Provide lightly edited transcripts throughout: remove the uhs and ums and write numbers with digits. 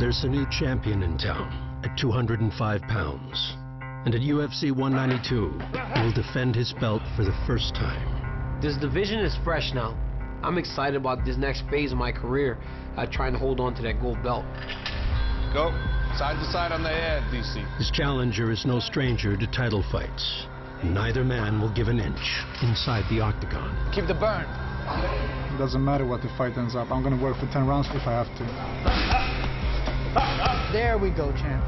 There's a new champion in town at 205 pounds. And at UFC 192, he will defend his belt for the first time. This division is fresh now. I'm excited about this next phase of my career, trying to hold on to that gold belt. Go. Side to side on the head, DC. His challenger is no stranger to title fights. And neither man will give an inch inside the octagon. Keep the burn. It doesn't matter what the fight ends up. I'm going to work for 10 rounds if I have to. There we go, champ.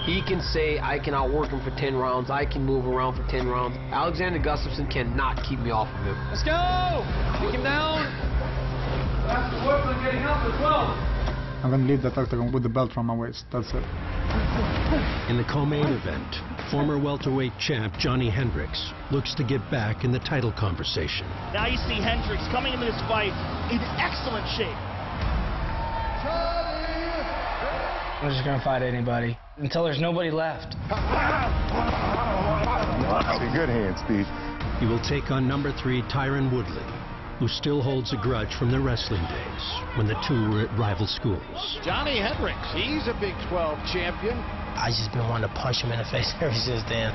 He can say, I can outwork him for 10 rounds. I can move around for 10 rounds. Alexander Gustafsson cannot keep me off of him. Let's go! Take him down. Have to work on getting up as well. I'm going to leave that octagon with the belt around my waist. That's it. In the co-main event, former welterweight champ Johnny Hendricks looks to get back in the title conversation. Now you see Hendricks coming into this fight in excellent shape. I'm just gonna fight anybody until there's nobody left. Good hands, Steve. He will take on number 3 Tyron Woodley, who still holds a grudge from their wrestling days when the two were at rival schools. Johnny Hendricks, he's a Big 12 champion. I just been wanting to punch him in the face ever since then.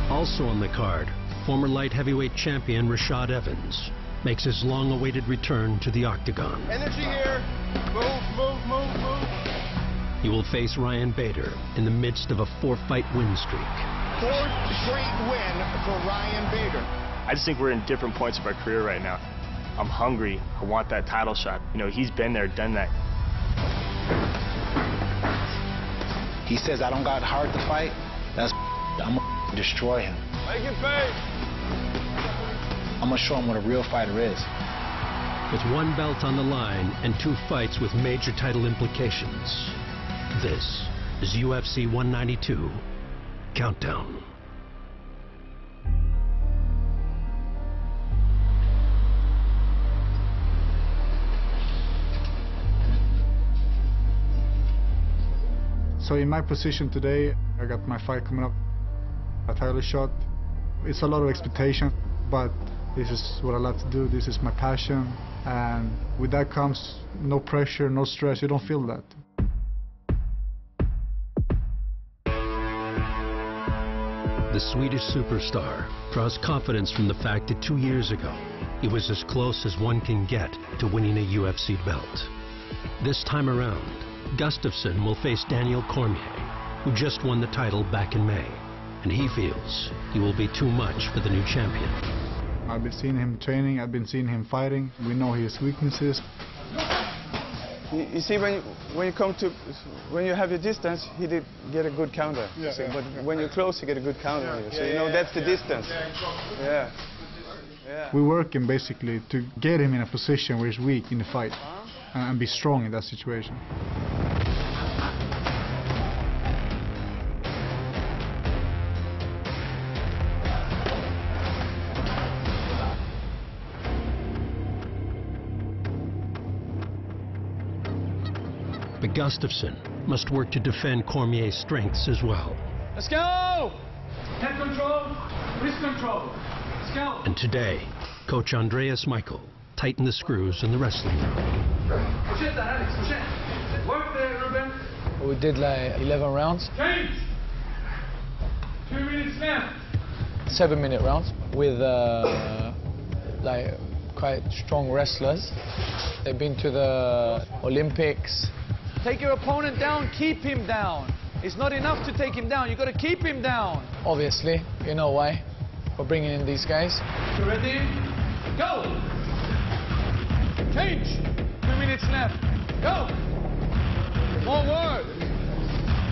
Also on the card, former light heavyweight champion Rashad Evans makes his long-awaited return to the octagon. Energy here. Move, move, move, move. He will face Ryan Bader in the midst of a 4-fight win streak. 4th straight win for Ryan Bader. I just think we're in different points of our career right now. I'm hungry. I want that title shot. You know, he's been there, done that. He says I don't got heart to fight. That's I'm gonna destroy him. Make it pay. I'm gonna show him what a real fighter is. With 1 belt on the line and 2 fights with major title implications, this is UFC 192 Countdown. So in my position today, I got my fight coming up, a title shot. It's a lot of expectation, but this is what I love to do. This is my passion, and with that comes no pressure, no stress. You don't feel that. The Swedish superstar draws confidence from the fact that 2 years ago, he was as close as one can get to winning a UFC belt. This time around, Gustafsson will face Daniel Cormier, who just won the title back in May, and he feels he will be too much for the new champion. I've been seeing him training, I've been seeing him fighting. We know his weaknesses. You see, when you have your distance, he did get a good counter. Yeah, so, yeah, but yeah. when you're close, you get a good counter. Yeah, so you know that's the distance. Yeah. We're working basically to get him in a position where he's weak in the fight and be strong in that situation. But Gustafsson must work to defend Cormier's strengths as well. Let's go! Head control, wrist control. Let's go! And today, Coach Andreas Michael tightened the screws in the wrestling room. Push it, Alex, push it. Work there, Ruben. We did like 11 rounds. Change! 2 minutes left. 7-minute rounds with like quite strong wrestlers. They've been to the Olympics. Take your opponent down, keep him down. It's not enough to take him down, you got to keep him down. Obviously, you know why. We're bringing in these guys. You ready? Go! Change! 2 minutes left. Go! Forward!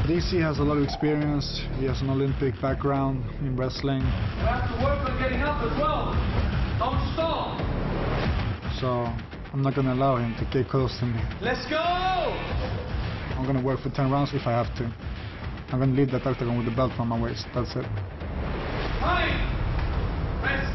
DC has a lot of experience. He has an Olympic background in wrestling. You have to work on getting up as well. Don't stop. So I'm not going to allow him to get close to me. Let's go! I'm going to work for 10 rounds if I have to. I'm going to leave that octagon with the belt around my waist. That's it. Time! Rest!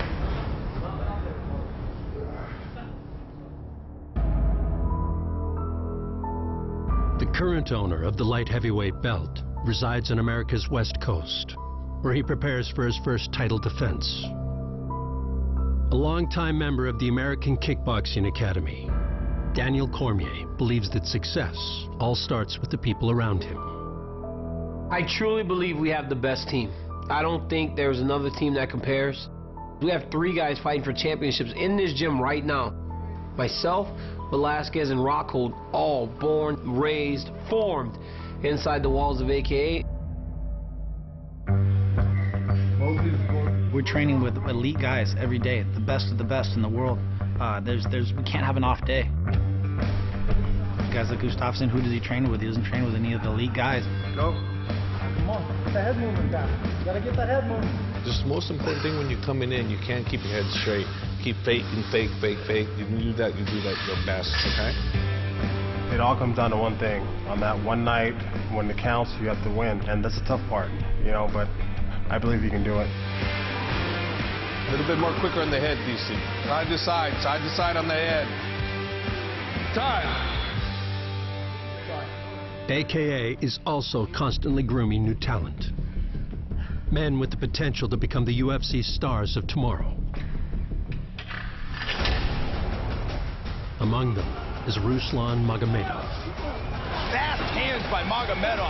The current owner of the light heavyweight belt resides on America's West Coast, where he prepares for his first title defense. A longtime member of the American Kickboxing Academy, Daniel Cormier believes that success all starts with the people around him. I truly believe we have the best team. I don't think there's another team that compares. We have 3 guys fighting for championships in this gym right now. Myself, Velasquez, and Rockhold, all born, raised, formed inside the walls of AKA. We're training with elite guys every day, the best of the best in the world. We can't have an off day. Guys like Gustafsson, who does he train with? He doesn't train with any of the elite guys. Go. Come on, get the head movement down. You gotta get that head moving. Just the most important thing when you're coming in, you can't keep your head straight. Keep faking, fake. You do that your best, okay? It all comes down to one thing. On that one night, when it counts, you have to win. And that's the tough part, you know, but I believe you can do it. A little bit more quicker on the head, DC. Side to side on the head. Time. AKA is also constantly grooming new talent. Men with the potential to become the UFC stars of tomorrow. Among them is Ruslan Magomedov. Fast hands by Magomedov.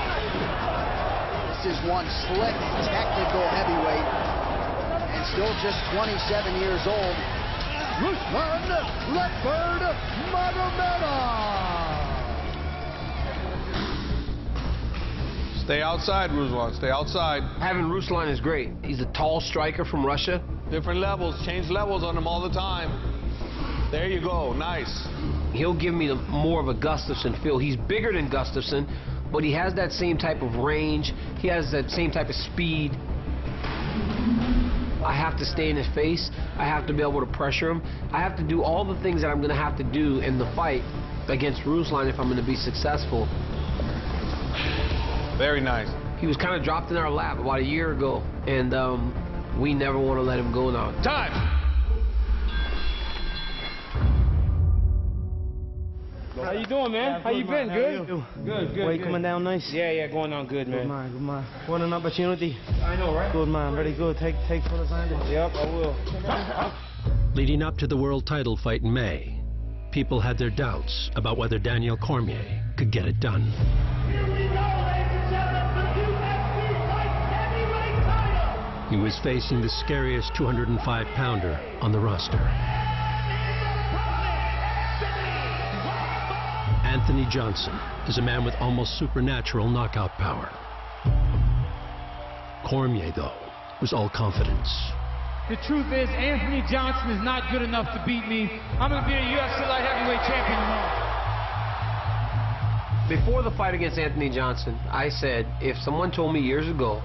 This is one slick, technical heavyweight, and still just 27 years old. Ruslan Leopard Magomedov. Stay outside, Ruslan. Stay outside. Having Ruslan is great. He's a tall striker from Russia. Different levels. Change levels on him all the time. There you go. Nice. He'll give me more of a Gustafsson feel. He's bigger than Gustafsson, but he has that same type of range. He has that same type of speed. I have to stay in his face. I have to be able to pressure him. I have to do all the things that I'm going to have to do in the fight against Ruslan if I'm going to be successful. Very nice. He was kind of dropped in our lap about a year ago, and we never want to let him go now. Time! How you doing, man? How you been? Good? Good. Weight coming down nice? Yeah, going on good, man. Good man. What an opportunity. I know, right? Good man, very good. Take full advantage. Yep, I will. Leading up to the world title fight in May, people had their doubts about whether Daniel Cormier could get it done. Here we go, ladies and gentlemen, the UFC Light Heavyweight title. He was facing the scariest 205-pounder on the roster. Anthony Johnson is a man with almost supernatural knockout power. Cormier, though, was all confidence. The truth is, Anthony Johnson is not good enough to beat me. I'm going to be a UFC Light Heavyweight champion tomorrow. Before the fight against Anthony Johnson, I said if someone told me years ago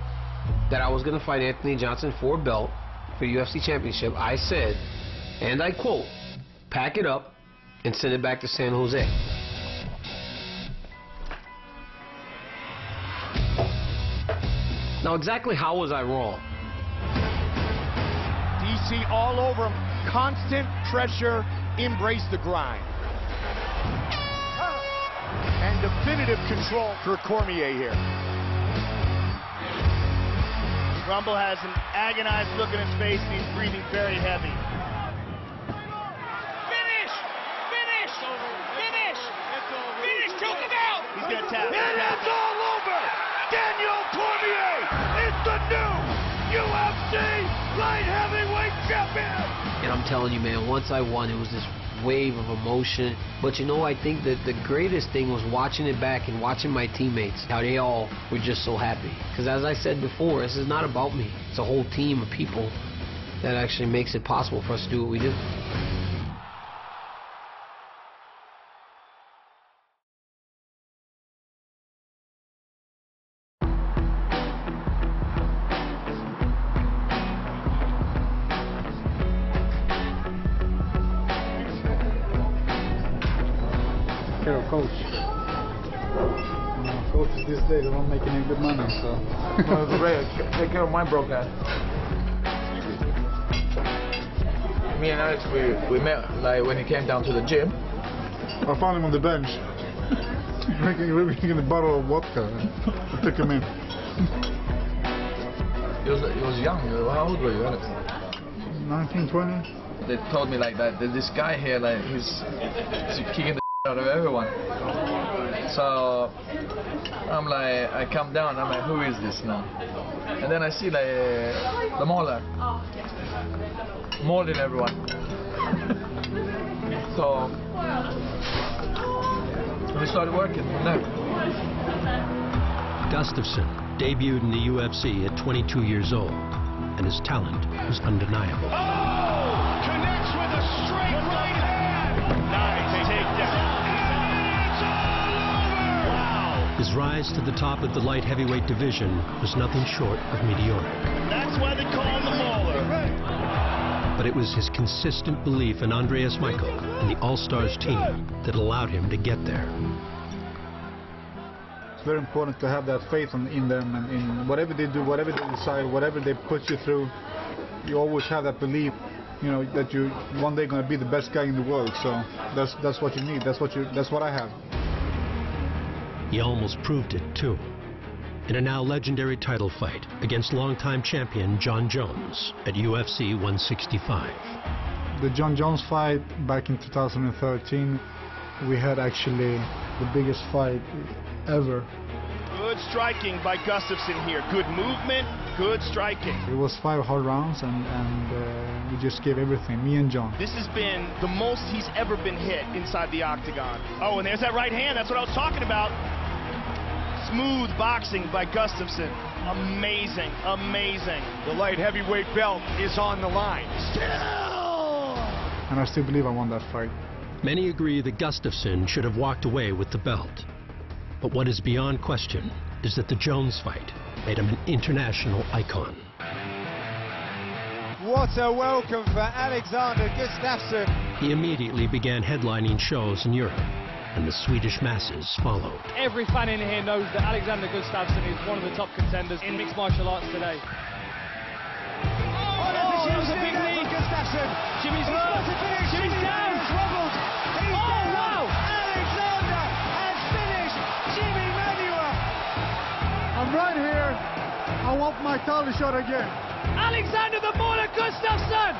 that I was going to fight Anthony Johnson for a belt, for UFC championship, I said, and I quote, pack it up and send it back to San Jose. Now, exactly how was I wrong? DC all over him. Constant pressure. Embrace the grind. And definitive control for Cormier here. Rumble has an agonized look in his face, and he's breathing very heavy. Finish! Finish! Finish! Finish! Choke him out! He's going to tap. And it's all over! Daniel Cormier is the new UFC Light Heavyweight Champion! And I'm telling you, man, once I won, it was this wave of emotion. But you know, I think that the greatest thing was watching it back and watching my teammates, how they all were just so happy. Because as I said before, this is not about me. It's a whole team of people that actually makes it possible for us to do what we do. Coach. Coaches these days are not making any good money, so. Take care of my broke ass. Me and Alex, we met like when he came down to the gym. I found him on the bench, drinking a bottle of vodka. I took him in. He was young. How old were you, Alex? 19, 20. They told me like that. There's this guy here, like he's kicking the out of everyone. So I'm like, I come down, I'm like, who is this now? And then I see like the Mauler, more than everyone. So we started working from there. Gustafsson debuted in the UFC at 22 years old, and his talent was undeniable. Oh! Connects with a straight right hand! Nice takedown. His rise to the top of the light heavyweight division was nothing short of meteoric. That's why they call him the Mauler. But it was his consistent belief in Andreas Michael and the All-Stars team that allowed him to get there. It's very important to have that faith in them, and in whatever they do, whatever they decide, whatever they put you through, you always have that belief, you know, that you one day going to be the best guy in the world. So that's what you need. That's what I have. He almost proved it too, in a now legendary title fight against longtime champion John Jones at UFC 165. The John Jones fight back in 2013, we had actually the biggest fight ever. Good striking by Gustafsson here. Good movement, good striking. It was 5 hard rounds, and we just gave everything, me and John. This has been the most he's ever been hit inside the octagon. Oh, and there's that right hand. That's what I was talking about. Smooth boxing by Gustafsson. Amazing, amazing. The light heavyweight belt is on the line. And I still believe I won that fight. Many agree that Gustafsson should have walked away with the belt. But what is beyond question is that the Jones fight made him an international icon. What a welcome for Alexander Gustafsson. He immediately began headlining shows in Europe, and the Swedish masses followed. Every fan in here knows that Alexander Gustafsson is one of the top contenders in mixed martial arts today. Oh, there's a big lead. Gustafsson. Jimmy's down. Wobbled. Oh, wow. Alexander has finished Jimmy Manuel. I'm right here. I want my title shot again. Alexander the Mauler Gustafsson.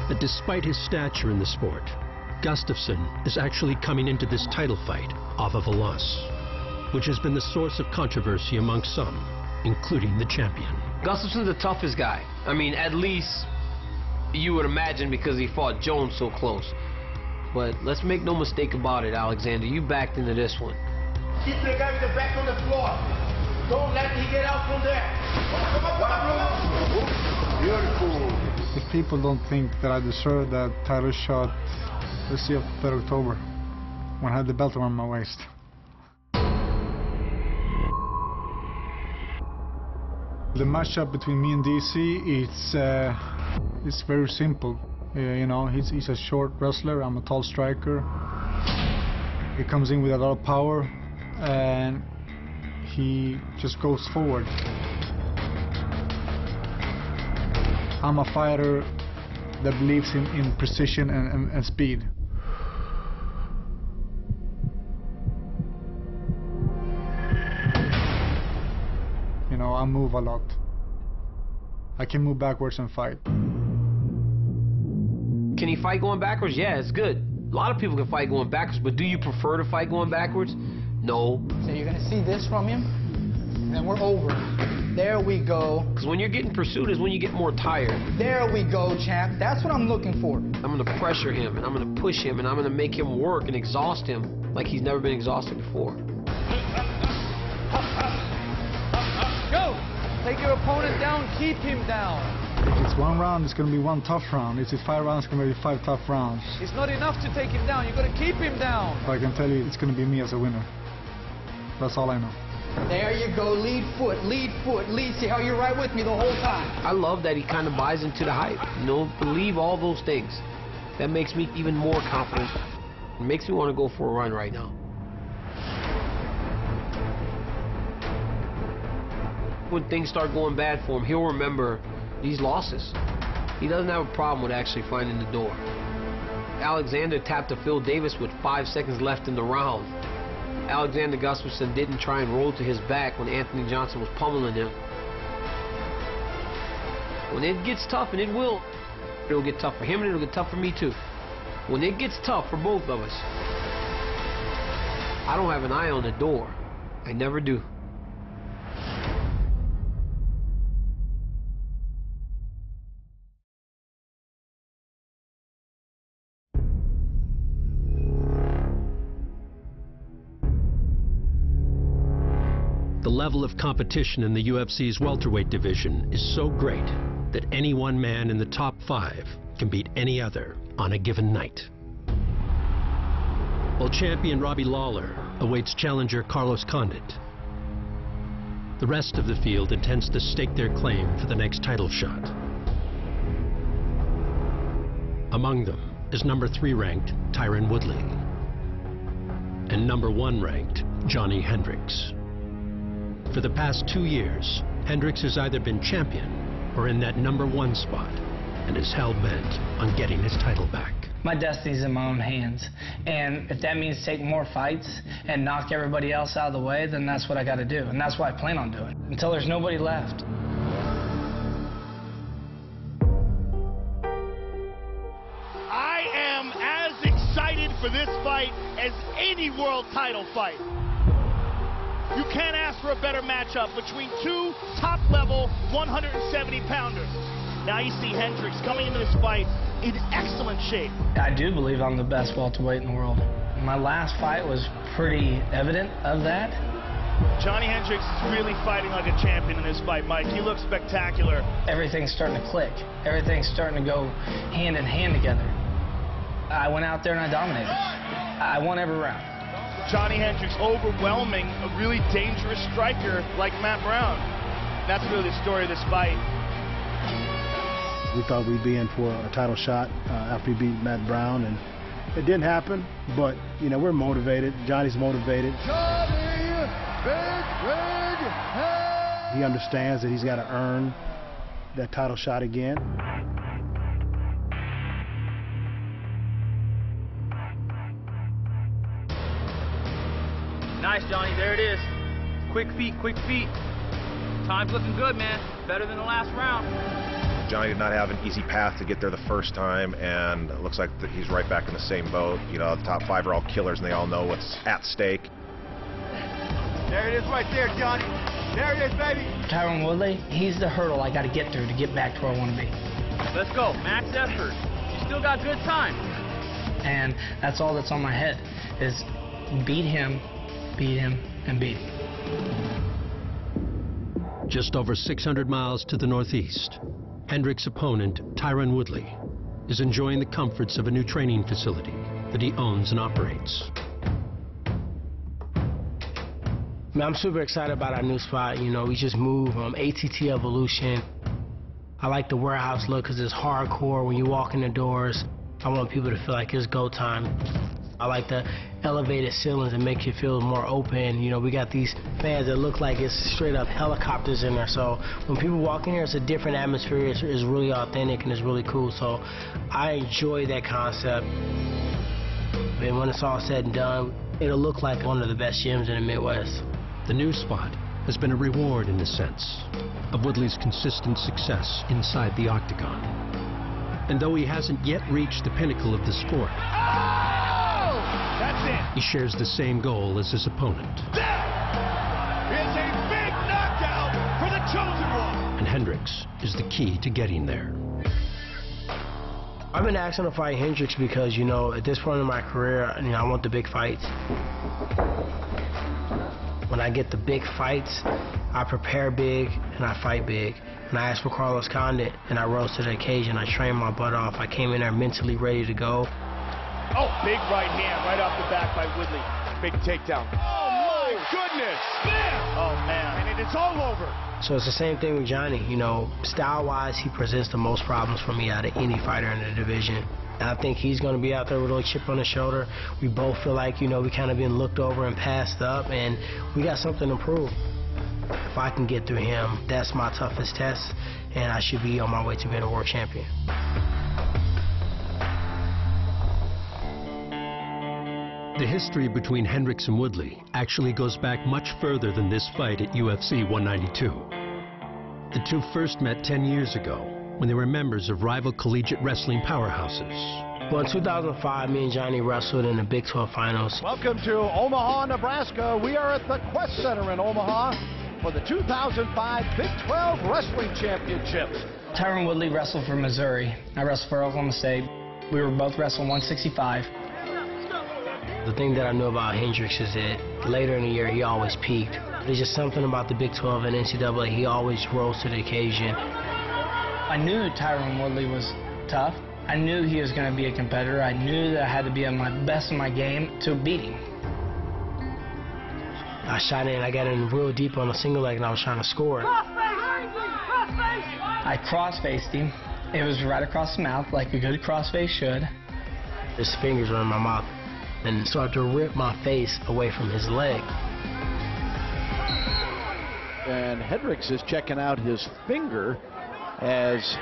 But despite his stature in the sport, Gustafsson is actually coming into this title fight off of a loss, which has been the source of controversy among some, including the champion. Gustafsson's the toughest guy. I mean, at least you would imagine, because he fought Jones so close. But let's make no mistake about it, Alexander. You backed into this one. Keep the guy with the back on the floor. Don't let him get out from there. Beautiful. If people don't think that I deserve that title shot, let's see up 3rd October, when I have the belt around my waist. The matchup between me and DC, it's very simple. You know, he's a short wrestler, I'm a tall striker. He comes in with a lot of power, and he just goes forward. I'm a fighter that believes in precision and speed. You know, I move a lot. I can move backwards and fight. Can he fight going backwards? Yeah, it's good. A lot of people can fight going backwards, but do you prefer to fight going backwards? No. So you're going to see this from him, and we're over. There we go. Because when you're getting pursued is when you get more tired. There we go, champ. That's what I'm looking for. I'm going to pressure him, and I'm going to push him, and I'm going to make him work and exhaust him like he's never been exhausted before. Go! Take your opponent down, keep him down. If it's 1 round, it's going to be 1 tough round. If it's 5 rounds, it's going to be 5 tough rounds. It's not enough to take him down, you've got to keep him down. But I can tell you, it's going to be me as a winner. That's all I know. There you go, lead foot, lead foot, lead. See how you're right with me the whole time. I love that he kind of buys into the hype. You know, believe all those things. That makes me even more confident. It makes me want to go for a run right now. When things start going bad for him, he'll remember these losses. He doesn't have a problem with actually finding the door. Alexander tapped to Phil Davis with 5 seconds left in the round. Alexander Gustafsson didn't try and roll to his back when Anthony Johnson was pummeling him. When it gets tough, and it'll get tough for him and it'll get tough for me too. When it gets tough for both of us, I don't have an eye on the door. I never do. The level of competition in the UFC's welterweight division is so great that any one man in the top 5 can beat any other on a given night. While champion Robbie Lawler awaits challenger Carlos Condit, the rest of the field intends to stake their claim for the next title shot. Among them is number 3 ranked Tyron Woodley and number 1 ranked Johnny Hendricks. For the past 2 years, Hendricks has either been champion or in that number 1 spot and is hell-bent on getting his title back. My destiny's in my own hands, and if that means take more fights and knock everybody else out of the way, then that's what I got to do, and that's what I plan on doing until there's nobody left. I am as excited for this fight as any world title fight. You can't ask for a better matchup between 2 top-level 170-pounders. Now you see Hendricks coming into this fight in excellent shape. I do believe I'm the best welterweight in the world. My last fight was pretty evident of that. Johnny Hendricks is really fighting like a champion in this fight, Mike. He looks spectacular. Everything's starting to click. Everything's starting to go hand in hand together. I went out there and I dominated. I won every round. Johnny Hendricks overwhelming a really dangerous striker like Matt Brown. That's really the story of this fight. We thought we'd be in for a title shot after we beat Matt Brown, and it didn't happen, but, you know, we're motivated. Johnny's motivated. Johnny, big, he understands that he's got to earn that title shot again. Nice, Johnny. There it is. Quick feet, quick feet. Time's looking good, man. Better than the last round. Johnny did not have an easy path to get there the first time, and it looks like he's right back in the same boat. You know, the top 5 are all killers, and they all know what's at stake. There it is right there, Johnny. There it is, baby. Tyron Woodley, he's the hurdle I got to get through to get back to where I want to be. Let's go. Max effort. You still got good time. And that's all that's on my head is beat him, and beat him. Just over 600 miles to the northeast, Hendricks' opponent, Tyron Woodley, is enjoying the comforts of a new training facility that he owns and operates. I'm super excited about our new spot. You know, we just moved ATT Evolution. I like the warehouse look because it's hardcore. When you walk in the doors, I want people to feel like it's go time. I like the elevated ceilings that make you feel more open. You know, we got these fans that look like it's straight up helicopters in there. So when people walk in here, it's a different atmosphere. It's really authentic and it's really cool. So I enjoy that concept. And when it's all said and done, it'll look like one of the best gyms in the Midwest. The new spot has been a reward in the sense of Woodley's consistent success inside the octagon. And though he hasn't yet reached the pinnacle of the sport, that's it. He shares the same goal as his opponent. That is a big knockout for the chosen one. And Hendricks is the key to getting there. I've been asking to fight Hendricks because, you know, at this point in my career, you know, I want the big fights. When I get the big fights, I prepare big and I fight big. And I asked for Carlos Condit and I rose to the occasion. I trained my butt off. I came in there mentally ready to go. Oh, big right hand right off the back by Woodley. Big takedown. Oh, my goodness. Bam. Oh, man. And it's all over. So it's the same thing with Johnny. You know, style-wise, he presents the most problems for me out of any fighter in the division. And I think he's going to be out there with a little chip on his shoulder. We both feel like, you know, we kind of been looked over and passed up, and we got something to prove. If I can get through him, that's my toughest test, and I should be on my way to being a world champion. The history between Hendricks and Woodley actually goes back much further than this fight at UFC 192. The two first met 10 years ago when they were members of rival collegiate wrestling powerhouses. Well, in 2005, me and Johnny wrestled in the Big 12 finals. Welcome to Omaha, Nebraska. We are at the Quest Center in Omaha for the 2005 Big 12 Wrestling Championships. Tyron Woodley wrestled for Missouri. I wrestled for Oklahoma State. We were both wrestling 165. The thing that I know about Hendricks is that later in the year, he always peaked. There's just something about the Big 12 and NCAA. He always rose to the occasion. I knew Tyron Woodley was tough. I knew he was going to be a competitor. I knew that I had to be at my best in my game to beat him. I shot in, I got in real deep on a single leg, and I was trying to score. I cross-faced him. It was right across the mouth, like a good cross-face should. His fingers were in my mouth and started to rip my face away from his leg. And Hendricks is checking out his finger as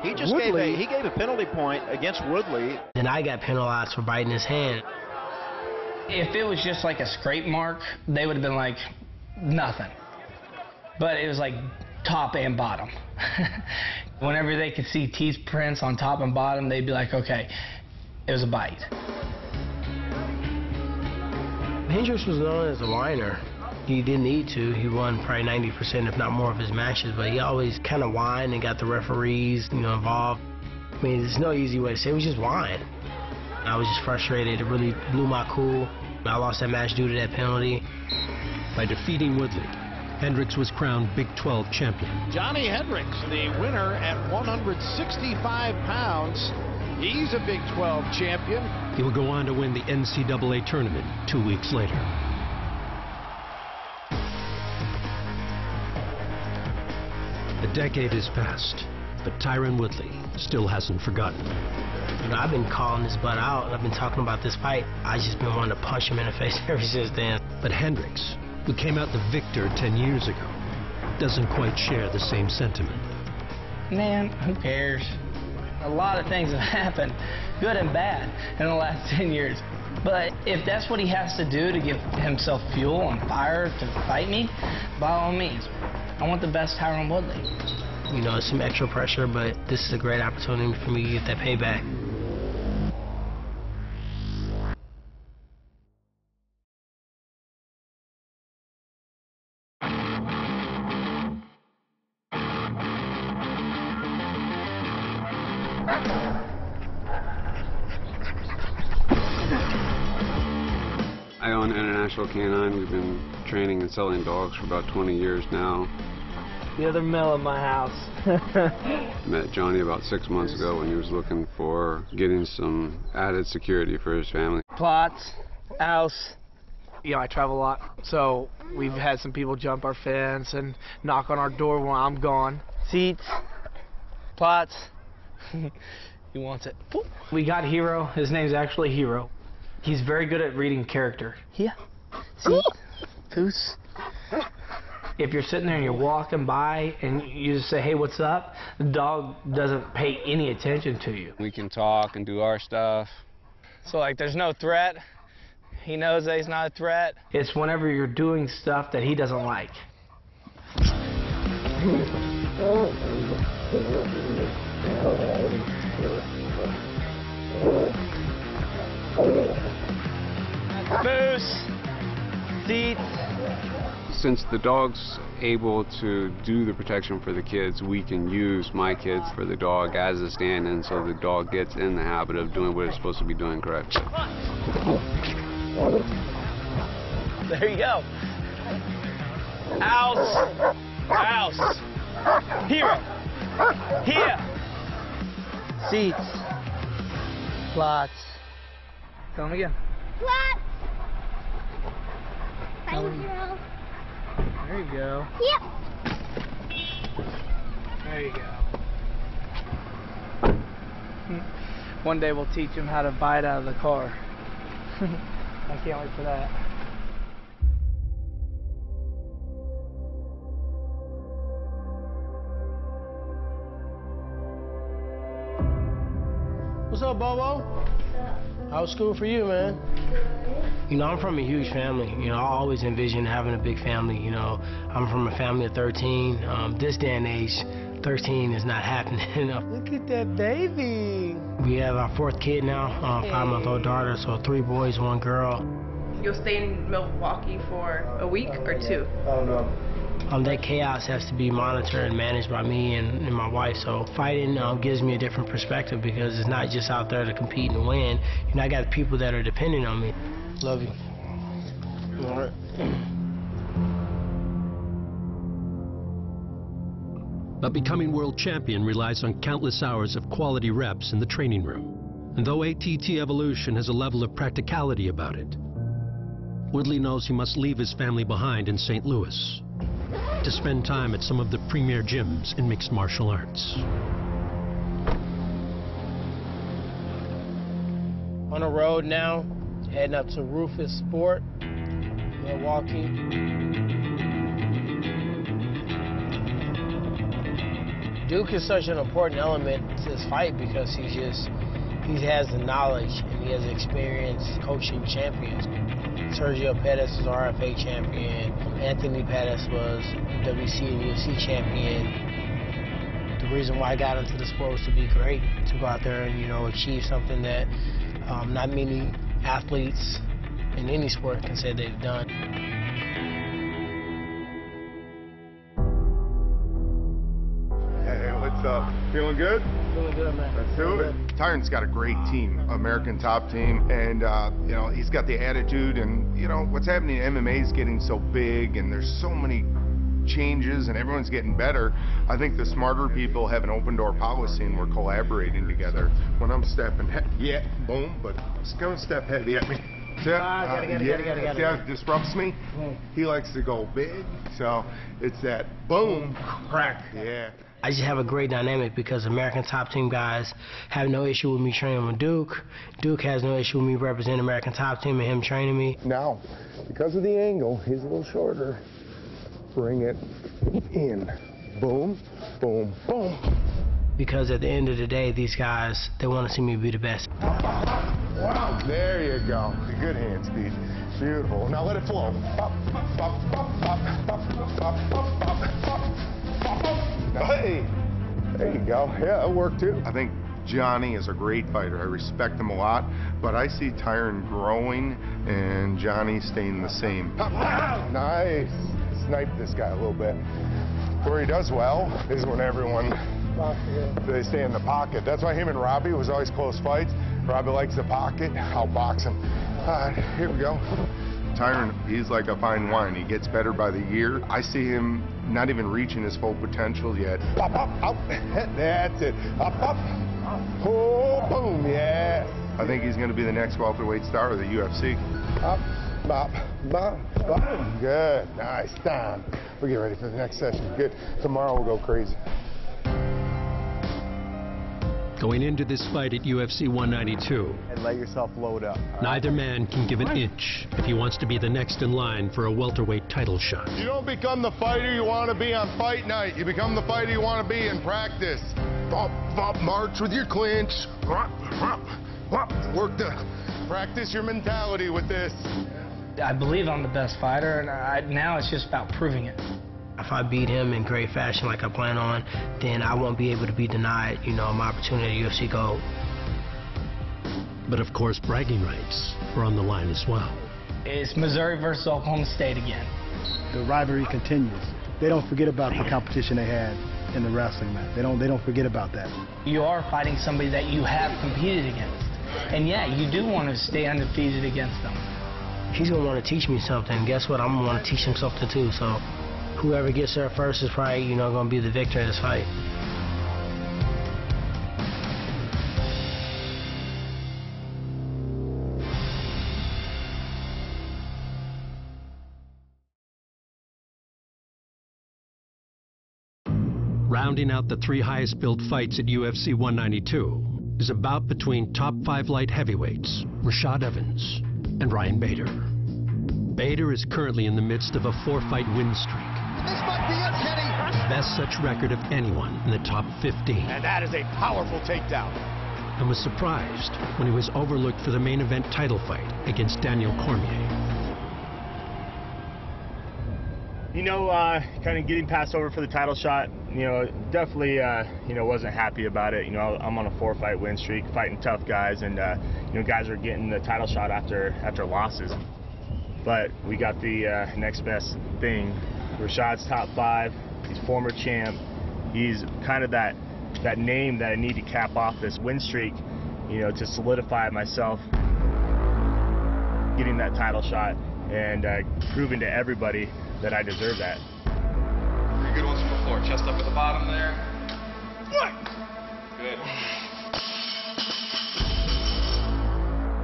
he just gave a penalty point against Woodley. And I got penalized for biting his hand. If it was just like a scrape mark, they would have been like, nothing. But it was like top and bottom. Whenever they could see teeth prints on top and bottom, they'd be like, okay, it was a bite. Hendricks was known as a whiner. He didn't need to. He won probably 90%, if not more, of his matches, but he always kind of whined and got the referees, involved. I mean, there's no easy way to say it. It was just whine. I was just frustrated. It really blew my cool. I lost that match due to that penalty. By defeating Woodley, Hendricks was crowned Big 12 champion. Johnny Hendricks, the winner at 165 pounds. He's a Big 12 champion. He will go on to win the NCAA tournament 2 weeks later. A decade has passed, but Tyron Woodley still hasn't forgotten. I've been calling this butt out. I've been talking about this fight. I just been wanting to punch him in the face ever since then. But Hendricks, who came out the victor 10 years ago, doesn't quite share the same sentiment. Man, who cares? A lot of things have happened, good and bad, in the last 10 years. But if that's what he has to do to give himself fuel and fire to fight me, by all means. I want the best Tyron Woodley. It's some extra pressure, but this is a great opportunity for me to get that payback. I own International Canine. We've been training and selling dogs for about 20 years now. The other male in my house. Met Johnny about 6 months ago when he was looking for getting some added security for his family. Plots, house. I travel a lot, so we've had some people jump our fence and knock on our door while I'm gone. Seats, plots. He wants it. We got Hero. His name's actually Hero. He's very good at reading character. Yeah. See? Goose. If you're sitting there and you're walking by and you just say, hey, what's up? The dog doesn't pay any attention to you. We can talk and do our stuff. So, there's no threat. He knows that he's not a threat. It's whenever you're doing stuff that he doesn't like. Moose. Seats. Since the dog's able to do the protection for the kids, we can use my kids for the dog as a stand-in so the dog gets in the habit of doing what it's supposed to be doing correctly. There you go. House. House. Hero. Here. Seats. Plots. Tell him again. Plots. Tell him. There you go. Yep. There you go. One day we'll teach him how to bite out of the car. I can't wait for that. What's up, Bobo? How's school for you, man? I'm from a huge family. I always envisioned having a big family. I'm from a family of 13. This day and age, 13 is not happening. Look at that baby. We have our 4th kid now, 5-month-old daughter, so 3 boys, 1 girl. You'll stay in Milwaukee for a week or 2? Oh, no. That chaos has to be monitored and managed by me and my wife, so fighting gives me a different perspective because it's not just out there to compete and win. You know, I got people that are depending on me. Love you. All right. But becoming world champion relies on countless hours of quality reps in the training room. And though ATT Evolution has a level of practicality about it, Woodley knows he must leave his family behind in St. Louis to spend time at some of the premier gyms in mixed martial arts. On the road now, heading up to Rufus Sport, Milwaukee. Duke is such an important element to this fight because he has the knowledge and he has experience coaching champions. Sergio Pettis was RFA champion. Anthony Pettis was WC and UFC champion. The reason why I got into the sport was to be great, to go out there and, you know, achieve something that not many athletes in any sport can say they've done. Hey, what's up? Feeling good? Feeling good, man. Let's do it. Tyron's got a great team, American top team, and you know, he's got the attitude, and you know, what's happening in MMA is getting so big, and there's so many changes, and everyone's getting better. I think the smarter people have an open door policy, and we're collaborating together. When I'm stepping, yeah, boom, but just don't step heavy at me. Got it. Disrupts me. He likes to go big, so it's that boom, crack, yeah. I just have a great dynamic because American top team guys have no issue with me training with Duke. Duke has no issue with me representing American top team and him training me. Now, because of the angle, he's a little shorter. Bring it in. Boom, boom, boom. Because at the end of the day, these guys, they want to see me be the best. Wow, there you go. Good hand speed. Beautiful. Now let it flow. Hey, there you go. Yeah, that worked too. I think Johnny is a great fighter. I respect him a lot, but I see Tyron growing and Johnny staying the same. Nice. Snipe this guy a little bit. Where he does well is when everyone, they stay in the pocket. That's why him and Robbie was always close fights. Robbie likes the pocket. I'll box him. All right, here we go. Tyron, he's like a fine wine. He gets better by the year. I see him not even reaching his full potential yet. Up, up, up. That's it. Up, up. Oh, boom, yeah. I think he's going to be the next welterweight star of the UFC. Up, bop, bop, bop. Good, nice, down. We'll get ready for the next session. Good. Tomorrow we'll go crazy. Going into this fight at UFC 192, and let yourself load up. Neither man can give an inch if he wants to be the next in line for a welterweight title shot. You don't become the fighter you want to be on fight night. You become the fighter you want to be in practice. Bop, bop, march with your clinch. Bop, bop, bop. Work to practice your mentality with this. I believe I'm the best fighter, and now it's just about proving it. If I beat him in great fashion like I plan on, then I won't be able to be denied, you know, my opportunity at UFC Gold. But of course, bragging rights are on the line as well. It's Missouri versus Oklahoma State again. The rivalry continues. They don't forget about the competition they had in the wrestling match. They don't forget about that. You are fighting somebody that you have competed against. And yeah, you do want to stay undefeated against them. He's going to want to teach me something. Guess what? I'm going to want to teach him something too. So whoever gets there first is probably, you know, going to be the victor in this fight. Rounding out the 3 highest billed fights at UFC 192 is a bout between top 5 light heavyweights, Rashad Evans and Ryan Bader. Bader is currently in the midst of a 4-fight win streak. This might be it, Kenny. Best such record of anyone in the top 15. And that is a powerful takedown. And was surprised when he was overlooked for the main event title fight against Daniel Cormier. You know, kind of getting passed over for the title shot, you know, definitely, you know, wasn't happy about it. You know, I'm on a 4-fight win streak, fighting tough guys, and, you know, guys are getting the title shot after losses. But we got the next best thing. Rashad's top 5. He's former champ. He's kind of that name that I need to cap off this win streak, you know, to solidify myself, getting that title shot, and proving to everybody that I deserve that. 3 good ones from the floor. Chest up at the bottom there. Good.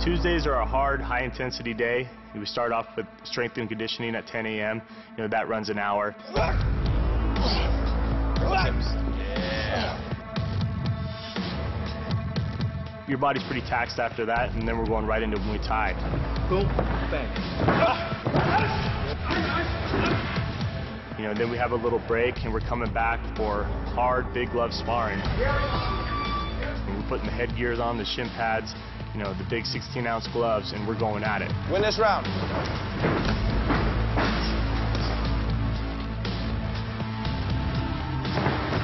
Tuesdays are a hard, high-intensity day. We start off with strength and conditioning at 10 a.m. You know, that runs an hour. Your body's pretty taxed after that, and then we're going right into Muay Thai. Boom, bang. You know, then we have a little break, and we're coming back for hard, big glove sparring. And we're putting the headgears on, the shin pads, you know, the big 16-ounce gloves, and we're going at it. Win this round.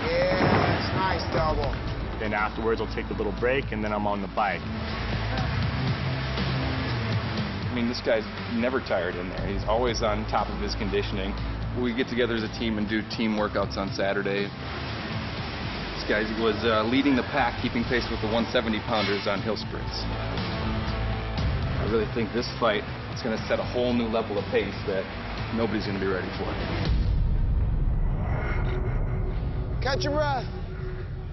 Yes, nice double. Then afterwards, I'll take a little break, and then I'm on the bike. I mean, this guy's never tired in there. He's always on top of his conditioning. We get together as a team and do team workouts on Saturday. This guy was leading the pack, keeping pace with the 170-pounders on hill sprints. I really think this fight is going to set a whole new level of pace that nobody's going to be ready for. Catch your breath.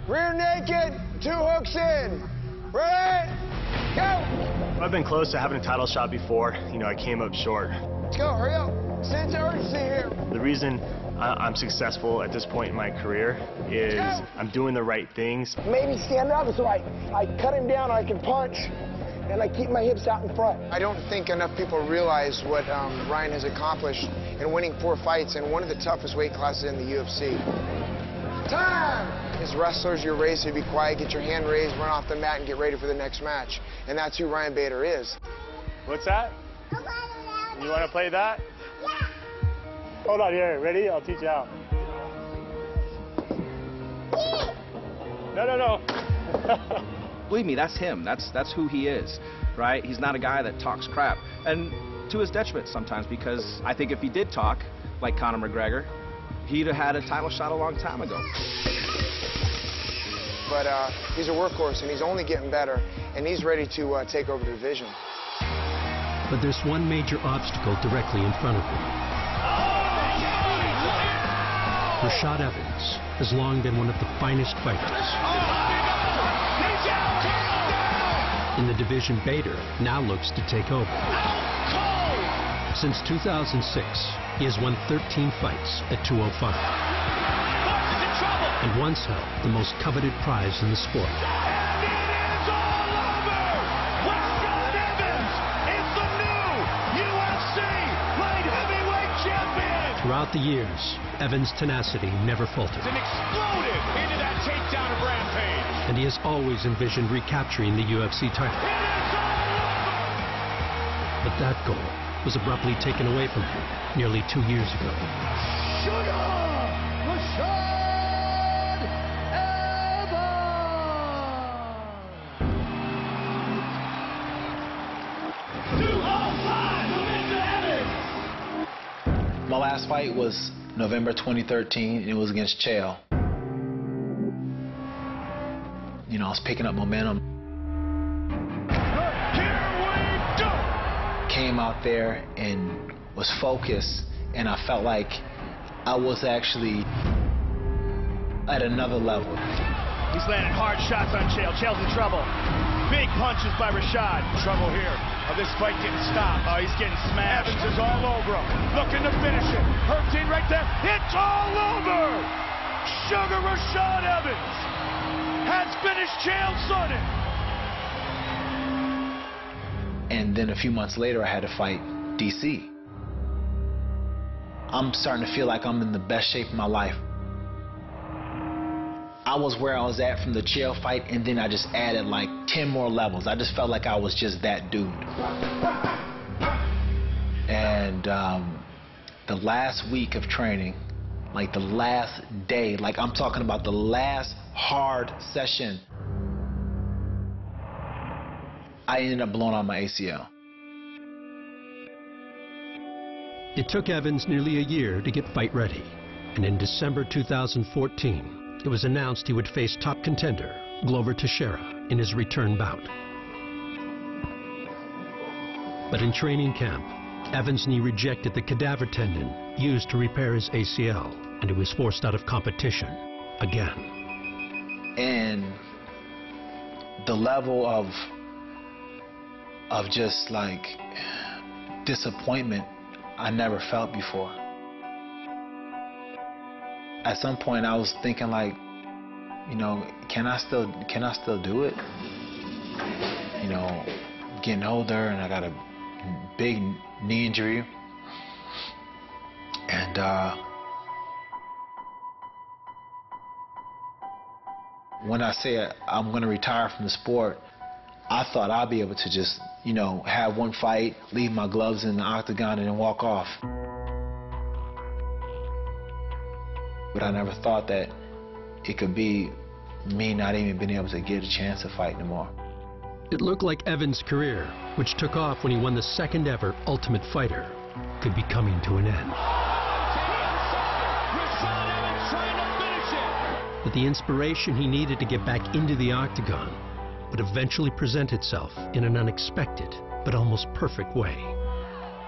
Rear naked, 2 hooks in. Ready, go! I've been close to having a title shot before. You know, I came up short. Let's go, hurry up. Sense of urgency here. The reason I'm successful at this point in my career is I'm doing the right things. Maybe stand up so I cut him down, I can punch, and I keep my hips out in front. I don't think enough people realize what Ryan has accomplished in winning 4 fights in one of the toughest weight classes in the UFC. Time! As wrestlers, you're raised to be quiet, get your hand raised, run off the mat, and get ready for the next match. And that's who Ryan Bader is. What's that? You want to play that? Yeah. Hold on here. Ready? I'll teach you how. No. Believe me, that's him. That's who he is, right? He's not a guy that talks crap. And to his detriment sometimes, because I think if he did talk like Conor McGregor, he'd have had a title shot a long time ago. But he's a workhorse, and he's only getting better, and he's ready to take over the division. But there's one major obstacle directly in front of him. Rashad Evans has long been one of the finest fighters. In the division Bader now looks to take over. Since 2006, he has won 13 fights at 205. And once held the most coveted prize in the sport. And it is all over! Rashad Evans is the new UFC light heavyweight champion! Throughout the years, Evans' tenacity never faltered. And exploded into that takedown of Rampage. And he has always envisioned recapturing the UFC title. But that goal was abruptly taken away from him nearly 2 years ago. Sugar! Rashad! My last fight was November 2013, and it was against Chael. You know, I was picking up momentum. Came out there and was focused, and I felt like I was actually at another level. He's landing hard shots on Chael. Chael's in trouble. Big punches by Rashad. Trouble here. Oh, this fight getting stopped. Oh, he's getting smashed. Evans is all over him. Looking to finish it. Hurting right there. It's all over. Sugar Rashad Evans has finished Chael Sonnen. And then a few months later, I had to fight DC. I'm starting to feel like I'm in the best shape of my life. I was where I was at from the Chael fight, and then I just added like 10 more levels. I just felt like I was just that dude. And the last week of training, like the last day, like I'm talking about the last hard session, I ended up blowing out my ACL. It took Evans nearly a year to get fight ready, and in December 2014, it was announced he would face top contender Glover Teixeira in his return bout. But in training camp, Evans' knee rejected the cadaver tendon used to repair his ACL, and he was forced out of competition again. And the level of just like disappointment I never felt before. At some point I was thinking like, you know, can I still do it? You know, getting older and I got a big knee injury. And when I say I'm gonna retire from the sport, I thought I'd be able to just, you know, have one fight, leave my gloves in the octagon and then walk off. But I never thought that it could be me not even being able to get a chance to fight anymore. It looked like Evans' career, which took off when he won the second ever Ultimate Fighter, could be coming to an end. But the inspiration he needed to get back into the octagon would eventually present itself in an unexpected but almost perfect way.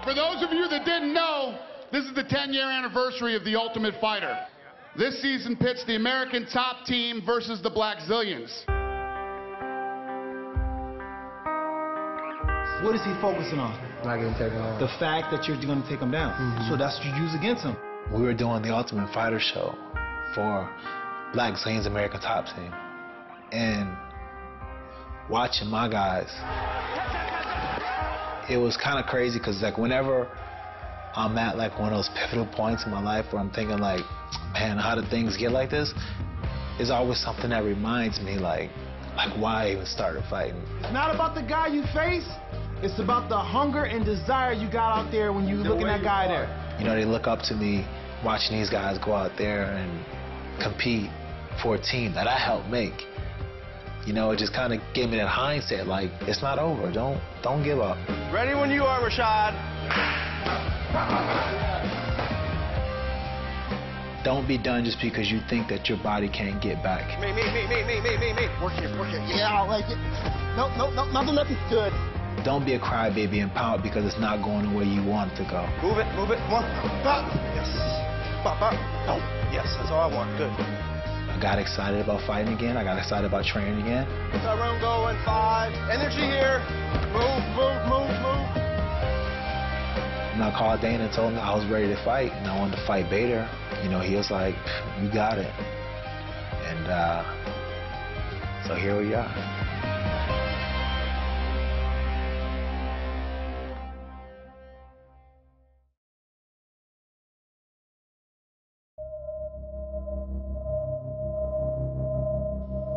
For those of you that didn't know, this is the 10-year anniversary of The Ultimate Fighter. This season pits the American top team versus the Black Zillions. What is he focusing on? Not getting taken on. The fact that you're going to take him down. So that's what you use against him. We were doing the Ultimate Fighter show for Black Zillions American Top Team. And watching my guys, it was kind of crazy because like whenever I'm at like one of those pivotal points in my life where I'm thinking like, man, how did things get like this? There's always something that reminds me like why I even started fighting. It's not about the guy you face, it's about the hunger and desire you got out there when you look at that guy there. You know, they look up to me watching these guys go out there and compete for a team that I helped make. You know, it just kind of gave me that hindsight, like, it's not over, don't give up. Ready when you are, Rashad. Don't be done just because you think that your body can't get back. Me. Work here. Yeah, I like it. No, nothing good. Don't be a crybaby and pout because it's not going the way you want it to go. Move it. One, pop. Yes. Pop. Oh, yes, that's all I want. Good. I got excited about fighting again. I got excited about training again. Tyron going 5. Energy here. Move. And I called Dana and told him I was ready to fight and I wanted to fight Bader. You know, he was like, you got it. And so here we are.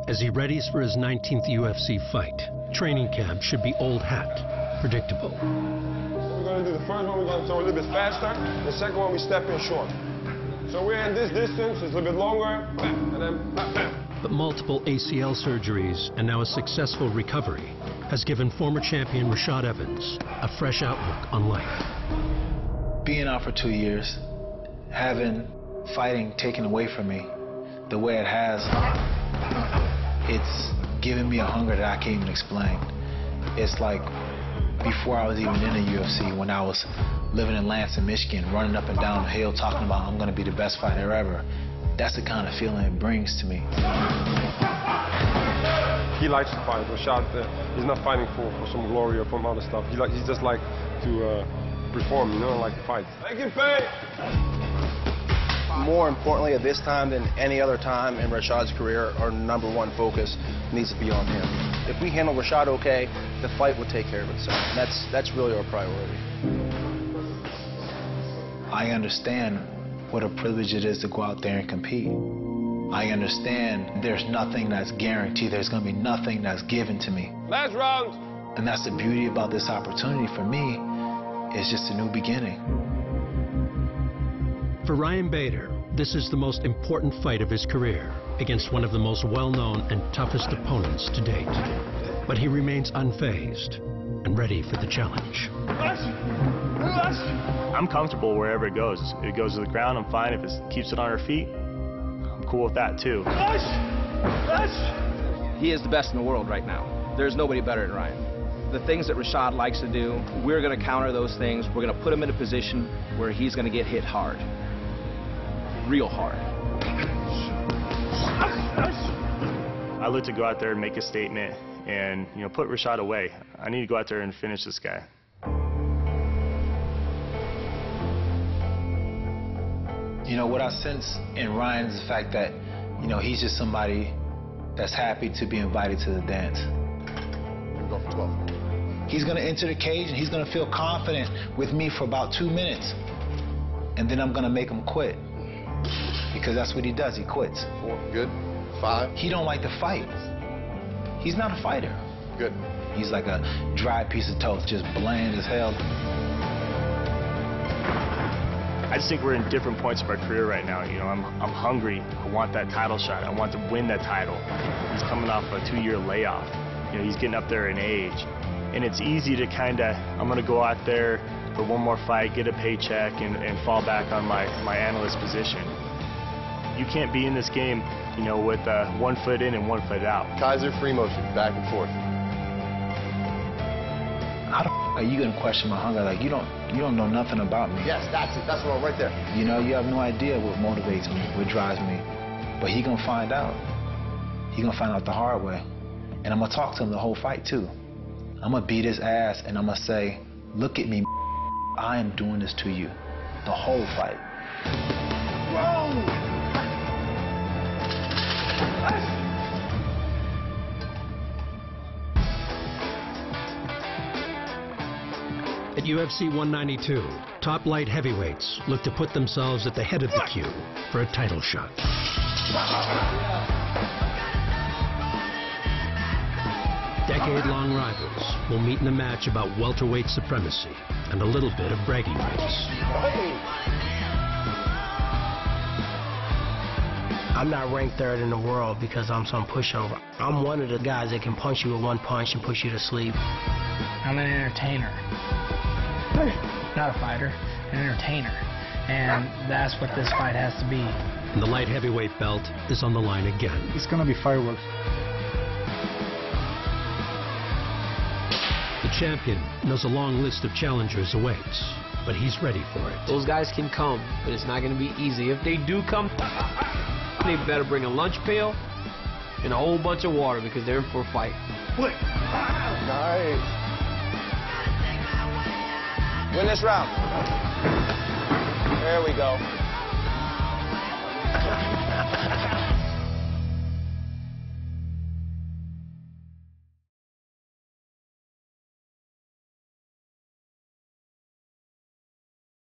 As he readies for his 19th UFC fight, training camp should be old hat, predictable. We're going to do the first one, we're going to throw a little bit faster. The second one, we step in short. So we're in this distance, it's a little bit longer, and then bam. But multiple ACL surgeries and now a successful recovery has given former champion Rashad Evans a fresh outlook on life. Being out for 2 years, having fighting taken away from me the way it has, it's given me a hunger that I can't even explain. It's like before I was even in the UFC, when I was living in Lansing, Michigan, running up and down the hill talking about I'm going to be the best fighter ever. That's the kind of feeling it brings to me. He likes to fight. Rashad, he's not fighting for some glory or from other stuff. He just like to perform, you know, like to fight. Thank you, Faye. More importantly, at this time than any other time in Rashad's career, our #1 focus needs to be on him. If we handle Rashad okay, the fight will take care of itself. And that's really our priority. I understand what a privilege it is to go out there and compete. I understand there's nothing that's guaranteed. There's going to be nothing that's given to me. Last round. And that's the beauty about this opportunity for me. It's just a new beginning. For Ryan Bader, this is the most important fight of his career against one of the most well-known and toughest opponents to date. But he remains unfazed and ready for the challenge. I'm comfortable wherever it goes. If it goes to the ground, I'm fine. If it keeps it on her feet, I'm cool with that too. He is the best in the world right now. There's nobody better than Ryan. The things that Rashad likes to do, we're going to counter those things. We're going to put him in a position where he's going to get hit hard. Real hard. I look to go out there and make a statement and, put Rashad away. I need to go out there and finish this guy. What I sense in Ryan is the fact that, he's just somebody that's happy to be invited to the dance. Go for 12. He's going to enter the cage and he's going to feel confident with me for about 2 minutes. And then I'm going to make him quit. Because that's what he does, he quits. 4, good. 5. He don't like to fight. He's not a fighter. Good. He's like a dry piece of toast, just bland as hell. I just think we're in different points of our career right now. I'm hungry. I want that title shot. I want to win that title. He's coming off a 2-year layoff. He's getting up there in age. And it's easy to I'm going to go out there for one more fight, get a paycheck, and fall back on my analyst position. You can't be in this game, with 1 foot in and 1 foot out. Kaiser free motion, back and forth. How the f are you going to question my hunger? Like, you don't know nothing about me. Yes, that's it. That's the one right there. You have no idea what motivates me, what drives me. But he going to find out. He going to find out the hard way. And I'm going to talk to him the whole fight, too. I'm going to beat his ass, and I'm going to say, look at me, I am doing this to you. The whole fight. Whoa! At UFC 192, top light heavyweights look to put themselves at the head of the queue for a title shot. Decade-long rivals will meet in a match about welterweight supremacy and a little bit of bragging rights. I'm not ranked 3rd in the world because I'm some pushover. I'm one of the guys that can punch you with 1 punch and push you to sleep. I'm an entertainer. Not a fighter, an entertainer. And that's what this fight has to be. And the light heavyweight belt is on the line again. It's going to be fireworks. The champion knows a long list of challengers awaits, but he's ready for it. Those guys can come, but it's not going to be easy. If they do come, they better bring a lunch pail and a whole bunch of water because they're in for a fight. Nice. Win this round. There we go.